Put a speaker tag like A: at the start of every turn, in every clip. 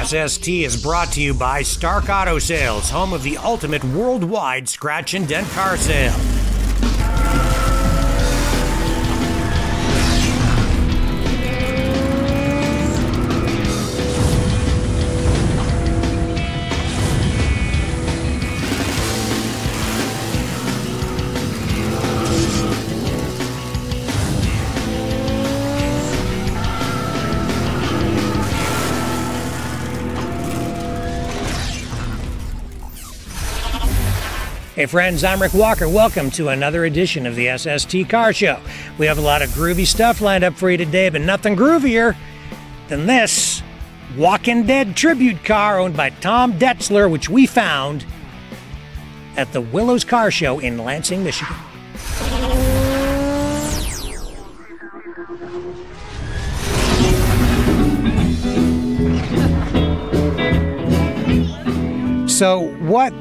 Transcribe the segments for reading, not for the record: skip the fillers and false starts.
A: SST is brought to you by Stark Auto Sales, home of the ultimate worldwide scratch and dent car sale. Hey friends, I'm Rick Walker. Welcome to another edition of the SST Car Show. We have a lot of groovy stuff lined up for you today, but nothing groovier than this Walking Dead tribute car owned by Tom Detzler, which we found at the Willows Car Show in Lansing, Michigan. So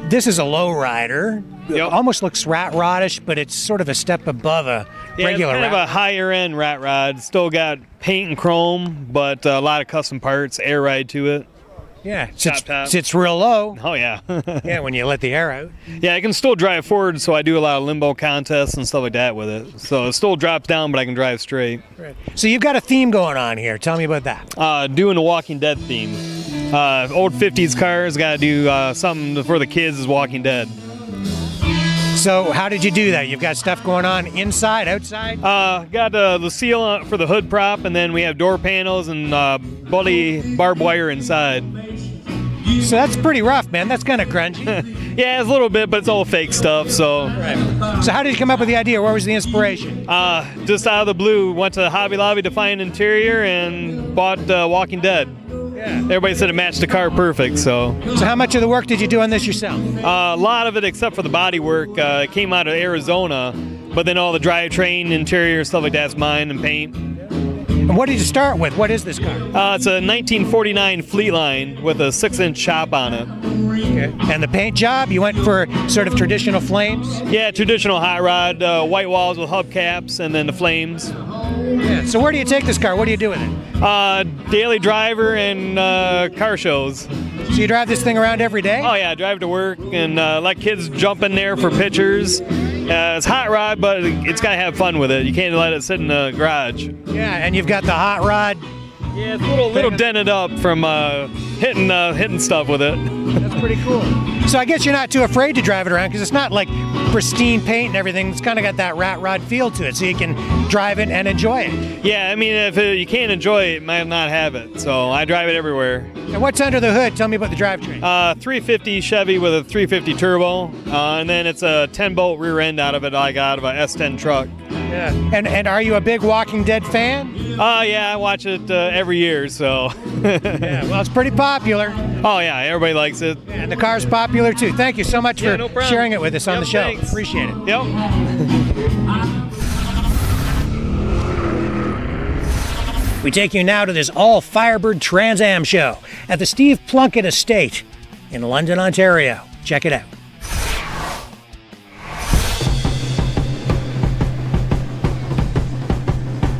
A: this is a lowrider.
B: Yep.
A: Almost looks rat rodish, but it's sort of a step above a regular
B: it's kind
A: rat
B: of a higher end rat rod. Still got paint and chrome, but a lot of custom parts, air ride to it.
A: Yeah,
B: Top.
A: sits real low.
B: Oh yeah.
A: Yeah, when you let the air out.
B: Yeah, I can still drive forward, so I do a lot of limbo contests and stuff like that with it. So it still drops down, but I can drive straight.
A: Right. So you've got a theme going on here. Tell me about that.
B: Doing the Walking Dead theme. Old 50s cars, got to do something for the kids is Walking Dead.
A: So how did you do that? You've got stuff going on inside, outside?
B: Got the seal for the hood prop, and then we have door panels and bloody barbed wire inside.
A: So that's pretty rough, man. That's kind of grungy.
B: Yeah, it's a little bit, but it's all fake stuff, so.
A: Right. So how did you come up with the idea? Where was the inspiration?
B: Just out of the blue, went to Hobby Lobby to find an interior and bought Walking Dead.
A: Yeah.
B: Everybody said it matched the car perfect, so.
A: So how much of the work did you do on this yourself?
B: A lot of it, except for the body work, came out of Arizona, but then all the drivetrain, interior, stuff like that's mine, and paint.
A: And what did you start with? What is this car?
B: It's a 1949 Fleetline with a 6-inch shop on it.
A: Okay. And the paint job, you went for sort of traditional flames?
B: Yeah, traditional hot rod, white walls with hubcaps, and then the flames.
A: Yeah. So where do you take this car? What do you do with it?
B: Daily driver and car shows.
A: So you drive this thing around every day?
B: Oh yeah, I drive to work and let kids jump in there for pictures. It's hot rod, but it's got to have fun with it. You can't let it sit in the garage.
A: Yeah, and you've got the hot rod.
B: Yeah, it's a little dented up from hitting stuff with it.
A: That's pretty cool. So I guess you're not too afraid to drive it around because it's not like pristine paint and everything. It's kind of got that rat rod feel to it, so you can drive it and enjoy it.
B: Yeah, I mean, if you can't enjoy it, you might not have it. So I drive it everywhere.
A: And what's under the hood? Tell me about the drivetrain.
B: 350 Chevy with a 350 turbo, and then it's a 10-bolt rear end out of it. I got of a S10 truck.
A: Yeah. And are you a big Walking Dead fan?
B: Yeah, I watch it every year, so.
A: Yeah, well, it's pretty popular.
B: Oh yeah, everybody likes it.
A: Yeah, and the car's popular too. Thank you so much for
B: no problem.
A: sharing it with us on the show.
B: Thanks.
A: Appreciate it.
B: Yep.
A: We take you now to this all Firebird Trans Am show at the Steve Plunkett Estate in London, Ontario. Check it out.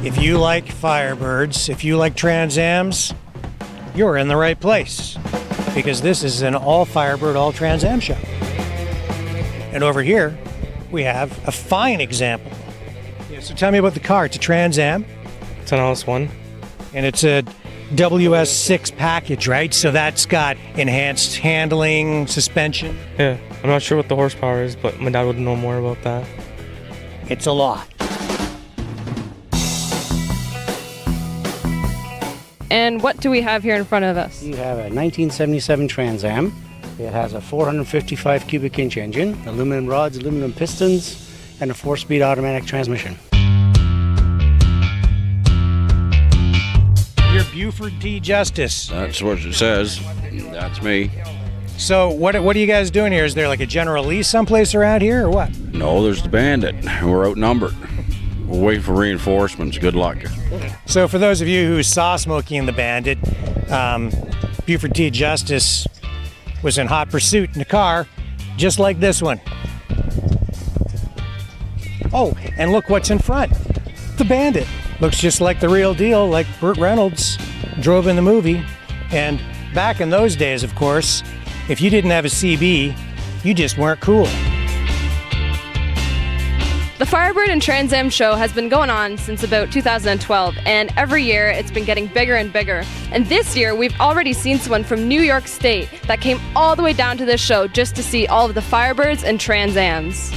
A: If you like Firebirds, if you like Trans Ams, you're in the right place because this is an all Firebird, all Trans Am show. And over here, we have a fine example. Yeah, so tell me about the car. It's a Trans Am.
C: It's an LS1.
A: And it's a WS6 package, right? So that's got enhanced handling, suspension.
C: Yeah, I'm not sure what the horsepower is, but my dad would know more about that.
A: It's a lot.
D: And what do we have here in front of us?
E: You have a 1977 Trans Am. It has a 455 cubic inch engine, aluminum rods, aluminum pistons, and a 4-speed automatic transmission.
A: You're Buford T. Justice.
F: That's what it says. That's me.
A: So what are you guys doing here? Is there like a general lease someplace around here or what?
F: No, there's the Bandit. We're outnumbered. We're waiting for reinforcements. Good luck.
A: So for those of you who saw Smokey and the Bandit, Buford T. Justice was in hot pursuit in a car just like this one. Oh, and look what's in front. The Bandit. Looks just like the real deal, like Burt Reynolds drove in the movie. And back in those days, of course, if you didn't have a CB, you just weren't cool.
D: The Firebird and Trans Am show has been going on since about 2012, and every year it's been getting bigger and bigger. And this year we've already seen someone from New York State that came all the way down to this show just to see all of the Firebirds and Trans Ams.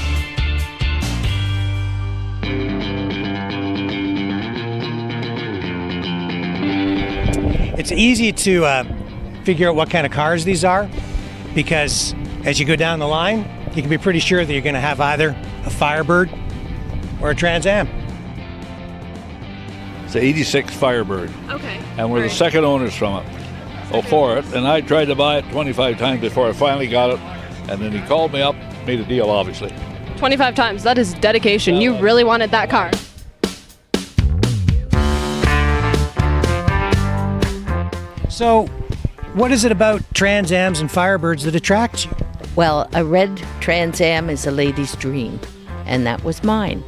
A: It's easy to figure out what kind of cars these are, because as you go down the line, you can be pretty sure that you're going to have either a Firebird or a Trans Am.
G: It's an 86 Firebird.
D: Okay.
G: And we're the second owners from it. For it. And I tried to buy it 25 times before I finally got it. And then he called me up, made a deal, obviously.
D: 25 times. That is dedication. You really wanted that car.
A: So, what is it about Trans Ams and Firebirds that attracts you?
H: Well, a red Trans Am is a lady's dream, and that was mine.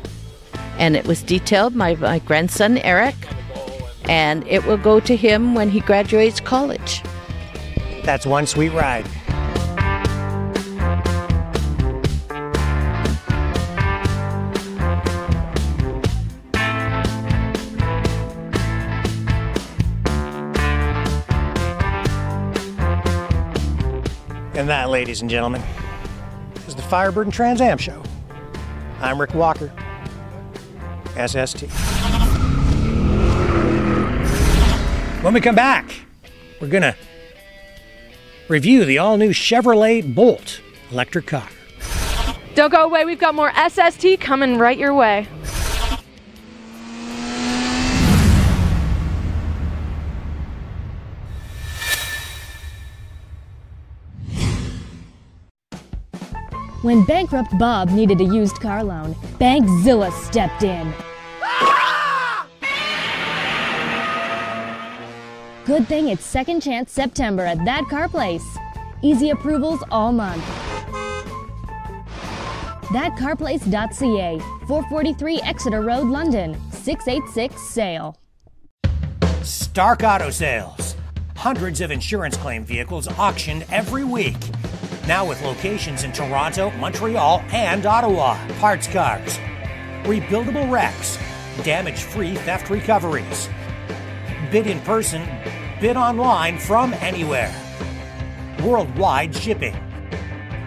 H: And it was detailed by my grandson, Eric, and it will go to him when he graduates college.
A: That's one sweet ride. And that, ladies and gentlemen, is the Firebird and Trans Am show. I'm Rick Walker, SST. When we come back, we're gonna review the all-new Chevrolet Bolt electric car.
D: Don't go away. We've got more SST coming right your way.
I: When bankrupt Bob needed a used car loan, Bankzilla stepped in. Good thing it's Second Chance September at that car place. Easy approvals all month. Thatcarplace.ca, 443 Exeter Road, London, 686-SALE.
A: Stark Auto Sales. Hundreds of insurance claim vehicles auctioned every week. Now with locations in Toronto, Montreal, and Ottawa. Parts cars, rebuildable wrecks, damage-free theft recoveries. Bid in person, bid online from anywhere. Worldwide shipping.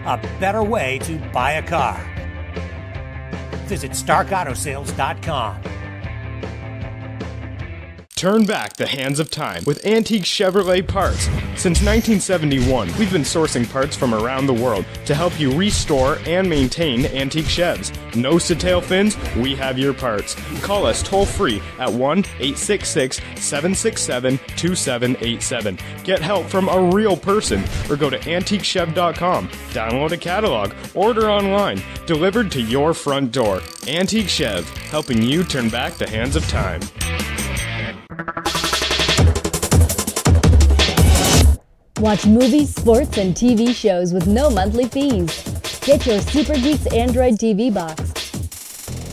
A: A better way to buy a car. Visit StarkAutoSales.com.
J: Turn back the hands of time with antique Chevrolet parts. Since 1971, we've been sourcing parts from around the world to help you restore and maintain antique Chevs. Nose to tail fins, we have your parts. Call us toll free at 1-866-767-2787. Get help from a real person or go to antiquechev.com. Download a catalog, order online, delivered to your front door. Antique Chev, helping you turn back the hands of time.
I: Watch movies, sports, and TV shows with no monthly fees. Get your Super Geeks Android TV box.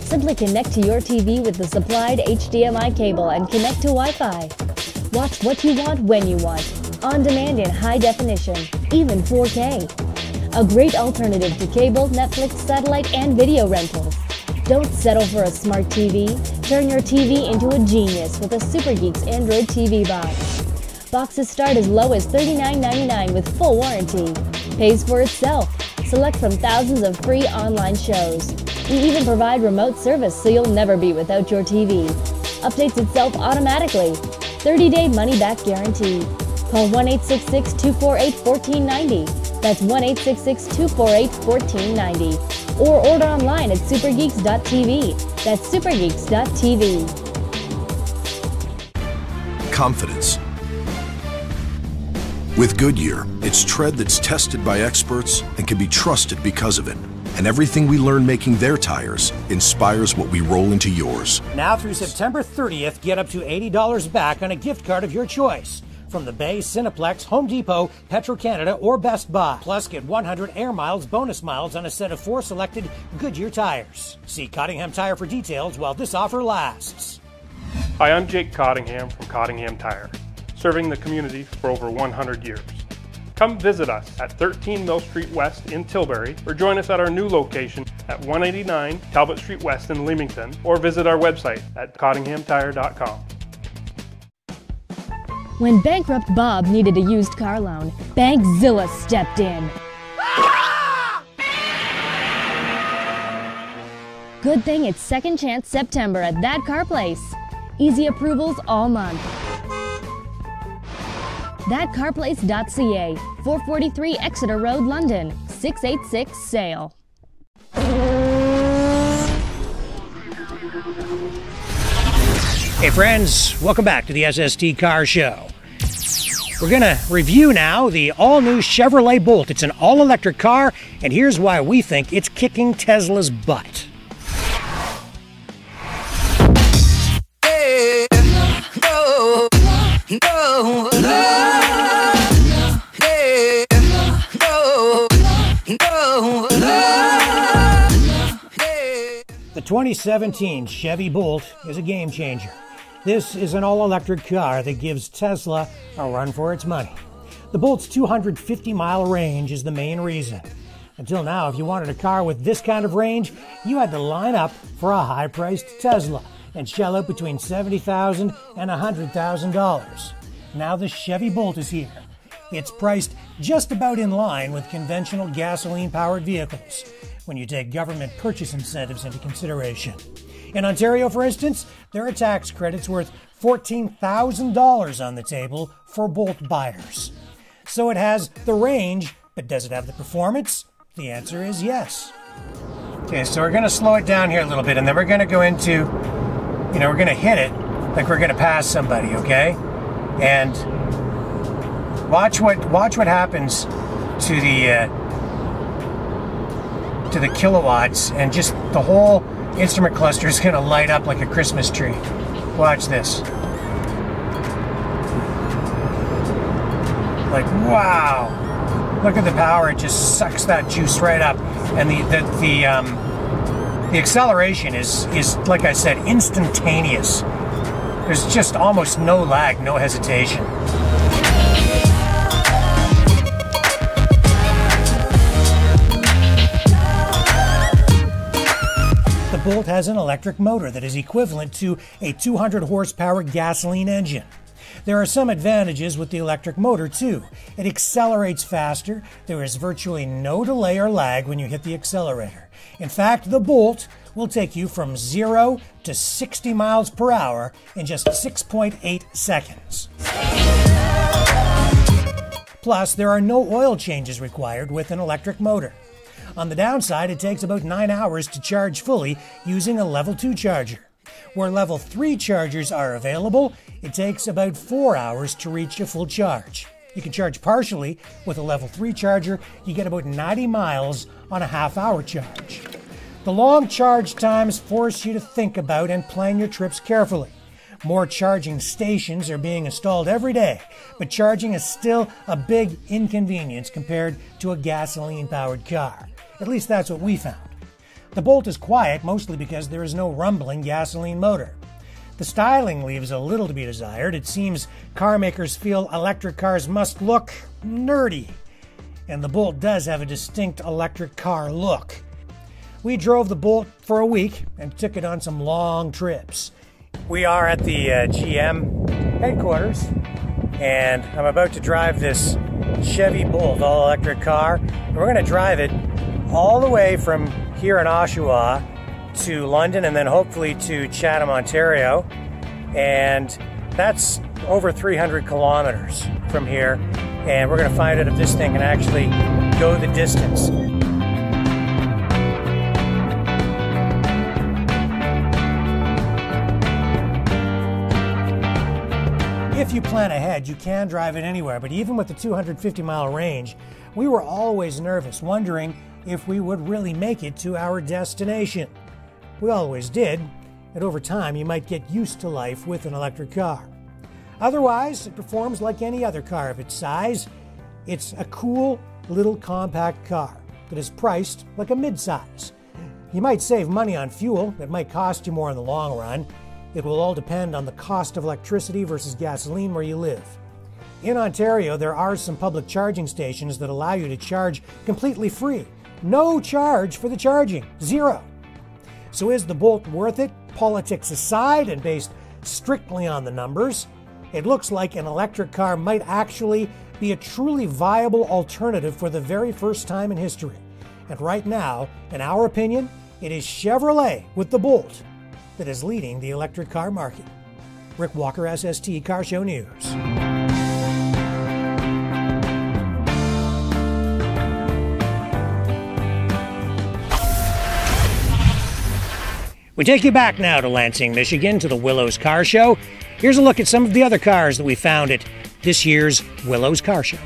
I: Simply connect to your TV with the supplied HDMI cable and connect to Wi-Fi. Watch what you want when you want, on demand in high definition, even 4K. A great alternative to cable, Netflix, satellite, and video rentals. Don't settle for a smart TV. Turn your TV into a genius with a Super Geeks Android TV box. Boxes start as low as $39.99 with full warranty. Pays for itself. Select from thousands of free online shows. We even provide remote service so you'll never be without your TV. Updates itself automatically. 30-day money-back guarantee. Call 1-866-248-1490. That's 1-866-248-1490. Or order online at supergeeks.tv. That's supergeeks.tv.
K: Confidence. With Goodyear, it's tread that's tested by experts and can be trusted because of it. And everything we learn making their tires inspires what we roll into yours.
A: Now through September 30th, get up to $80 back on a gift card of your choice from the Bay, Cineplex, Home Depot, Petro-Canada, or Best Buy. Plus, get 100 air miles bonus miles on a set of 4 selected Goodyear tires. See Cottingham Tire for details while this offer lasts.
L: Hi, I'm Jake Cottingham from Cottingham Tire. serving the community for over 100 years. Come visit us at 13 Mill Street West in Tilbury, or join us at our new location at 189 Talbot Street West in Leamington, or visit our website at cottinghamtire.com.
I: When bankrupt Bob needed a used car loan, Bankzilla stepped in. Good thing it's Second Chance September at that car place. Easy approvals all month. Thatcarplace.ca, 443 Exeter Road, London, 686 SALE.
A: Hey friends, welcome back to the SST Car Show. We're gonna review now the all-new Chevrolet Bolt. It's an all-electric car, and here's why we think it's kicking Tesla's butt. The 2017 Chevy Bolt is a game changer. This is an all-electric car that gives Tesla a run for its money. The Bolt's 250-mile range is the main reason. Until now, if you wanted a car with this kind of range, you had to line up for a high-priced Tesla and shell out between $70,000 and $100,000. Now the Chevy Bolt is here. It's priced just about in line with conventional gasoline-powered vehicles when you take government purchase incentives into consideration. In Ontario, for instance, there are tax credits worth $14,000 on the table for Bolt buyers. So it has the range, but does it have the performance? The answer is yes. Okay, so we're going to slow it down here a little bit, and then we're going to go into, we're going to hit it like we're going to pass somebody, okay? And watch what happens to the kilowatts, and just the whole instrument cluster is going to light up like a Christmas tree. Watch this. Like, wow. Look at the power. It just sucks that juice right up. And the acceleration is, like I said, instantaneous. There's just almost no lag, no hesitation. The Bolt has an electric motor that is equivalent to a 200 horsepower gasoline engine. There are some advantages with the electric motor too. It accelerates faster. There is virtually no delay or lag when you hit the accelerator. In fact, the Bolt will take you from 0 to 60 miles per hour in just 6.8 seconds. Plus, there are no oil changes required with an electric motor. On the downside, it takes about 9 hours to charge fully using a level 2 charger. Where level 3 chargers are available, it takes about 4 hours to reach a full charge. You can charge partially with a level 3 charger. You get about 90 miles on a half-hour charge. The long charge times force you to think about and plan your trips carefully. More charging stations are being installed every day, but charging is still a big inconvenience compared to a gasoline-powered car. At least that's what we found. The Bolt is quiet mostly because there is no rumbling gasoline motor. The styling leaves a little to be desired. It seems car makers feel electric cars must look nerdy. And the Bolt does have a distinct electric car look. We drove the Bolt for a week and took it on some long trips. We are at the GM headquarters, and I'm about to drive this Chevy Bolt all-electric car. We're going to drive it all the way from here in Oshawa to London and then hopefully to Chatham, Ontario. And that's over 300 kilometers from here. And we're going to find out if this thing can actually go the distance. If you plan ahead, you can drive it anywhere, but even with the 250-mile range, we were always nervous, wondering if we would really make it to our destination. We always did, and over time you might get used to life with an electric car. Otherwise, it performs like any other car of its size. It's a cool little compact car that is priced like a midsize. You might save money on fuel. It might cost you more in the long run. It will all depend on the cost of electricity versus gasoline where you live. In Ontario, there are some public charging stations that allow you to charge completely free. No charge for the charging. Zero. So is the Bolt worth it? Politics aside and based strictly on the numbers, it looks like an electric car might actually be a truly viable alternative for the very first time in history. And right now, in our opinion, it is Chevrolet with the Bolt that is leading the electric car market. Rick Walker, SST Car Show News. We take you back now to Lansing, Michigan, to the Willows Car Show. Here's a look at some of the other cars that we found at this year's Willows Car Show.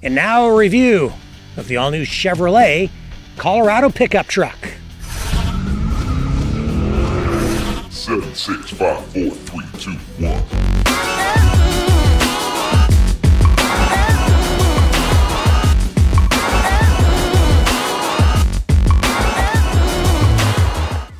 A: And now a review of the all-new Chevrolet Colorado pickup truck.
M: 7, 6, 5, 4, 3, 2, 1.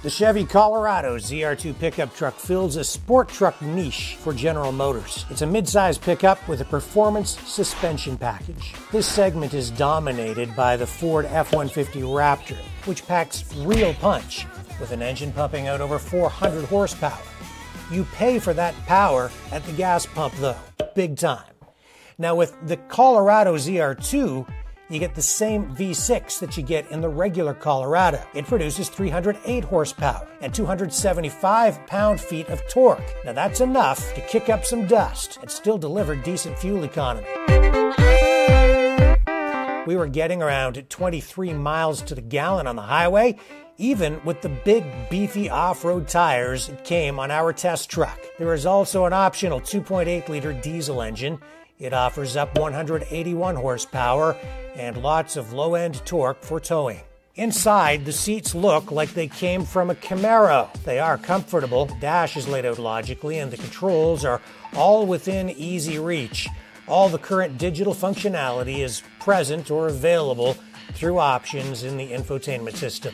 A: The Chevy Colorado ZR2 pickup truck fills a sport truck niche for General Motors. It's a mid-size pickup with a performance suspension package. This segment is dominated by the Ford F-150 Raptor, which packs real punch with an engine pumping out over 400 horsepower. You pay for that power at the gas pump though, big time. Now with the Colorado ZR2, you get the same V6 that you get in the regular Colorado. It produces 308 horsepower and 275 pound-feet of torque. Now that's enough to kick up some dust and still deliver decent fuel economy. We were getting around 23 miles to the gallon on the highway, even with the big, beefy off-road tires it came on our test truck. There is also an optional 2.8-liter diesel engine. It offers up 181 horsepower and lots of low-end torque for towing. Inside, the seats look like they came from a Camaro. They are comfortable, dash is laid out logically, and the controls are all within easy reach. All the current digital functionality is present or available through options in the infotainment system.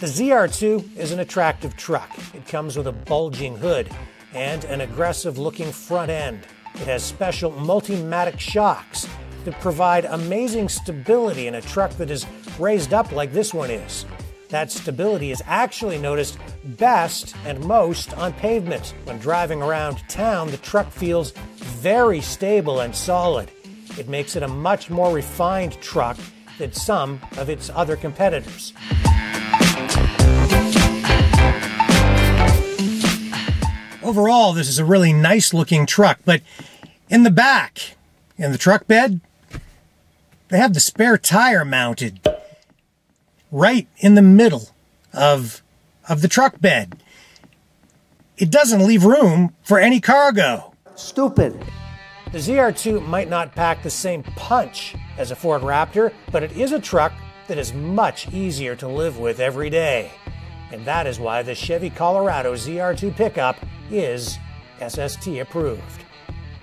A: The ZR2 is an attractive truck. It comes with a bulging hood and an aggressive-looking front end. It has special multi-matic shocks that provide amazing stability in a truck that is raised up like this one is. That stability is actually noticed best and most on pavement. When driving around town, the truck feels very stable and solid. It makes it a much more refined truck than some of its other competitors. Overall, this is a really nice looking truck, but in the back, in the truck bed, they have the spare tire mounted right in the middle of the truck bed. It doesn't leave room for any cargo.
E: Stupid.
A: The ZR2 might not pack the same punch as a Ford Raptor, but it is a truck that is much easier to live with every day. And that is why the Chevy Colorado ZR2 pickup is SST approved.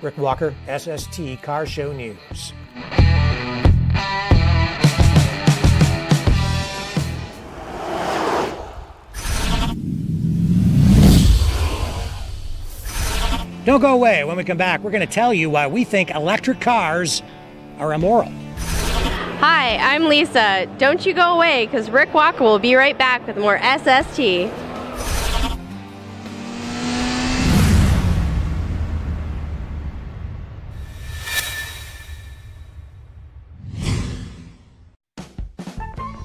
A: Rick Walker, SST Car Show News. Don't go away. When we come back, we're going to tell you why we think electric cars are immoral.
N: Hi, I'm Lisa. Don't you go away, because Rick Walker will be right back with more SST.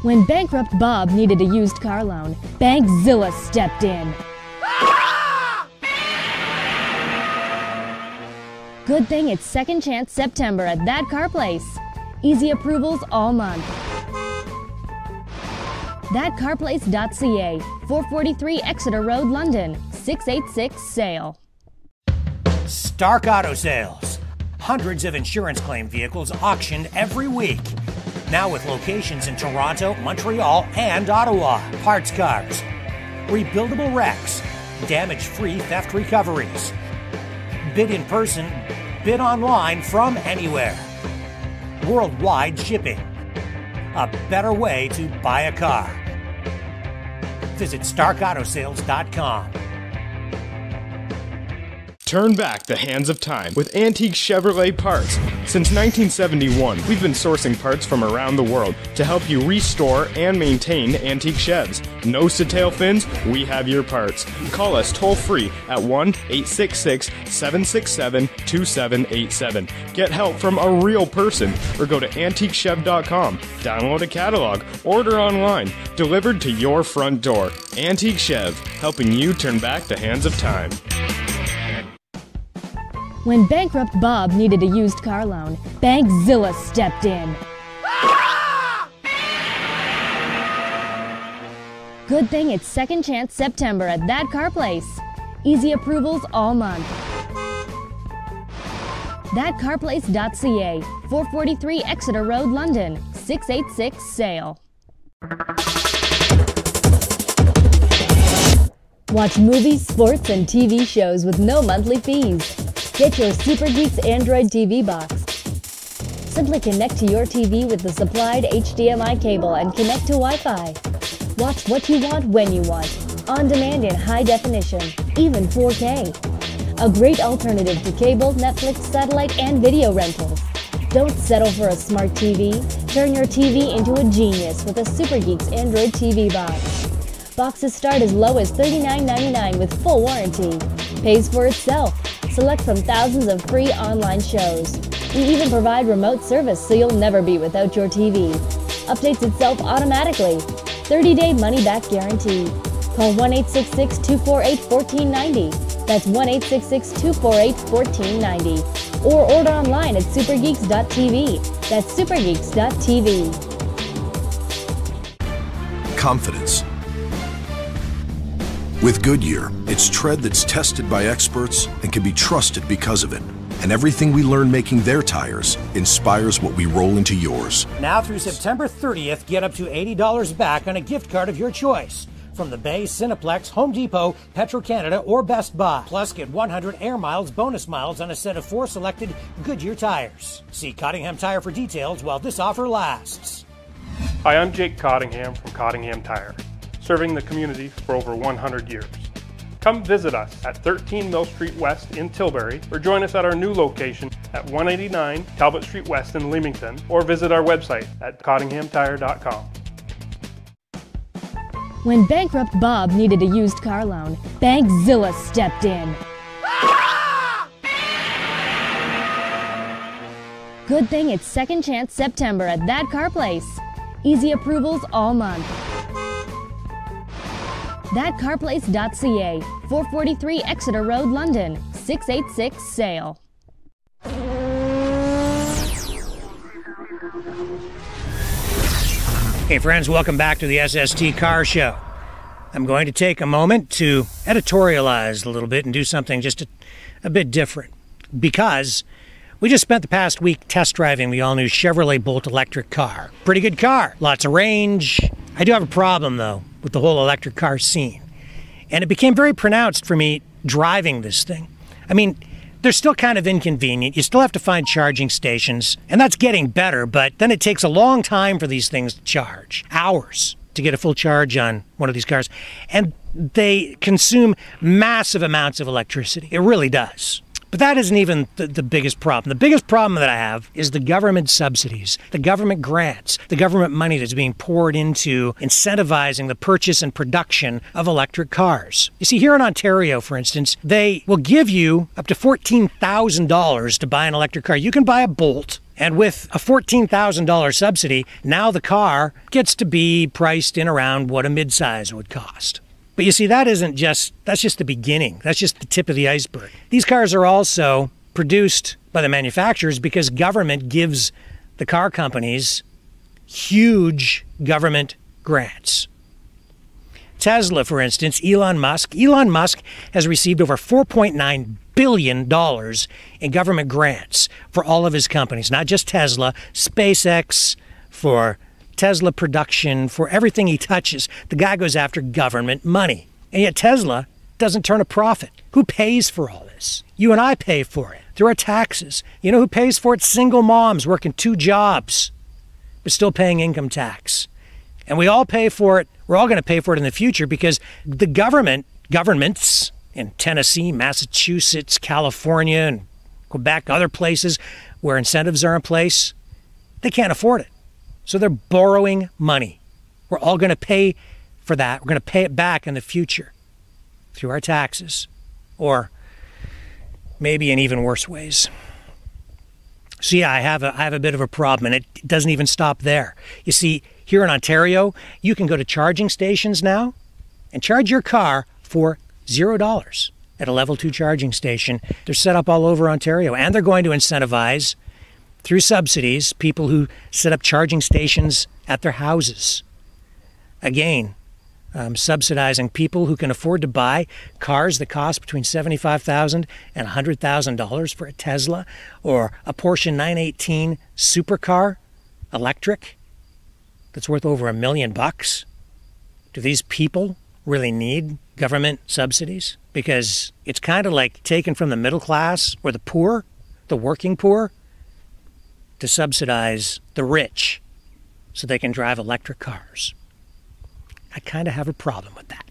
I: When bankrupt Bob needed a used car loan, Bankzilla stepped in. Good thing it's Second Chance September at that car place. Easy approvals all month. Thatcarplace.ca, 443 Exeter Road, London, 686 sale.
A: Stark Auto Sales. Hundreds of insurance claim vehicles auctioned every week. Now with locations in Toronto, Montreal, and Ottawa. Parts cars, rebuildable wrecks, damage-free theft recoveries. Bid in person, bid online from anywhere. Worldwide shipping. A better way to buy a car. Visit StarkAutoSales.com.
J: Turn back the hands of time with antique Chevrolet parts. Since 1971, we've been sourcing parts from around the world to help you restore and maintain antique Chevs. Nose to tail fins, we have your parts. Call us toll free at 1-866-767-2787. Get help from a real person or go to antiquechev.com. Download a catalog, order online, delivered to your front door. Antique Chev, helping you turn back the hands of time.
I: When bankrupt Bob needed a used car loan, Bankzilla stepped in. Good thing it's Second Chance September at That Car Place. Easy approvals all month. Thatcarplace.ca, 443 Exeter Road, London, 686 sale. Watch movies, sports, and TV shows with no monthly fees. Get your Super Geeks Android TV box. Simply connect to your TV with the supplied HDMI cable and connect to Wi-Fi. Watch what you want when you want, on demand in high definition, even 4K. A great alternative to cable, Netflix, satellite, and video rentals. Don't settle for a smart TV. Turn your TV into a genius with a Super Geeks Android TV box. Boxes start as low as $39.99 with full warranty. Pays for itself. Select from thousands of free online shows. We even provide remote service so you'll never be without your TV. Updates itself automatically. 30-day money-back guarantee. Call 1-866-248-1490. That's 1-866-248-1490. Or order online at supergeeks.tv. That's supergeeks.tv.
K: Confidence. With Goodyear, it's tread that's tested by experts and can be trusted because of it. And everything we learn making their tires inspires what we roll into yours.
A: Now through September 30th, get up to $80 back on a gift card of your choice from the Bay, Cineplex, Home Depot, Petro-Canada, or Best Buy. Plus, get 100 air miles bonus miles on a set of 4 selected Goodyear tires. See Cottingham Tire for details while this offer lasts.
L: Hi, I'm Jake Cottingham from Cottingham Tire, serving the community for over 100 years. Come visit us at 13 Mill Street West in Tilbury, or join us at our new location at 189 Talbot Street West in Leamington, or visit our website at cottinghamtire.com.
I: When bankrupt Bob needed a used car loan, Bankzilla stepped in. Good thing it's Second Chance September at That Car Place. Easy approvals all month. Thatcarplace.ca, 443 Exeter Road, London, 686 sale.
A: Hey friends, welcome back to the SST Car Show. I'm going to take a moment to editorialize a little bit and do something just a bit different, because we just spent the past week test driving the all-new Chevrolet Bolt electric car. Pretty good car, lots of range. I do have a problem though with the whole electric car scene, and it became very pronounced for me driving this thing. I mean, they're still kind of inconvenient. You still have to find charging stations, and that's getting better, but then it takes a long time for these things to charge. Hours to get a full charge on one of these cars. And they consume massive amounts of electricity. It really does. But that isn't even the biggest problem. The biggest problem that I have is the government subsidies, the government grants, the government money that's being poured into incentivizing the purchase and production of electric cars. You see, here in Ontario, for instance, they will give you up to $14,000 to buy an electric car. You can buy a Bolt, and with a $14,000 subsidy, now the car gets to be priced in around what a midsize would cost. But you see, that's just the beginning. That's just the tip of the iceberg. These cars are also produced by the manufacturers because government gives the car companies huge government grants. Tesla, for instance, Elon Musk has received over $4.9 billion in government grants for all of his companies, not just Tesla, SpaceX, for Tesla production, for everything he touches. The guy goes after government money. And yet Tesla doesn't turn a profit. Who pays for all this? You and I pay for it through our taxes. You know who pays for it? Single moms working 2 jobs, but still paying income tax. And we all pay for it. We're all going to pay for it in the future because the governments in Tennessee, Massachusetts, California, and Quebec, other places where incentives are in place, they can't afford it. So they're borrowing money. We're all going to pay for that. We're going to pay it back in the future through our taxes, or maybe in even worse ways. So yeah, I have a bit of a problem, and it doesn't even stop there. You see, here in Ontario, you can go to charging stations now and charge your car for $0 at a level 2 charging station. They're set up all over Ontario, and they're going to incentivize through subsidies people who set up charging stations at their houses. Again, subsidizing people who can afford to buy cars that cost between $75,000 and $100,000 for a Tesla or a Porsche 918 supercar, electric, that's worth over $1 million. Do these people really need government subsidies? Because it's kind of like taken from the middle class or the poor, the working poor, to subsidize the rich so they can drive electric cars. I kind of have a problem with that.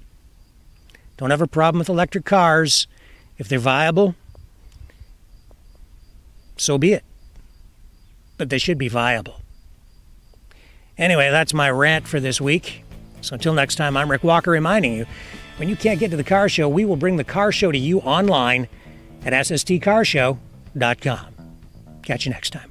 A: Don't have a problem with electric cars. If they're viable, so be it. But they should be viable. Anyway, that's my rant for this week. So until next time, I'm Rick Walker reminding you, when you can't get to the car show, we will bring the car show to you online at SSTcarshow.com. Catch you next time.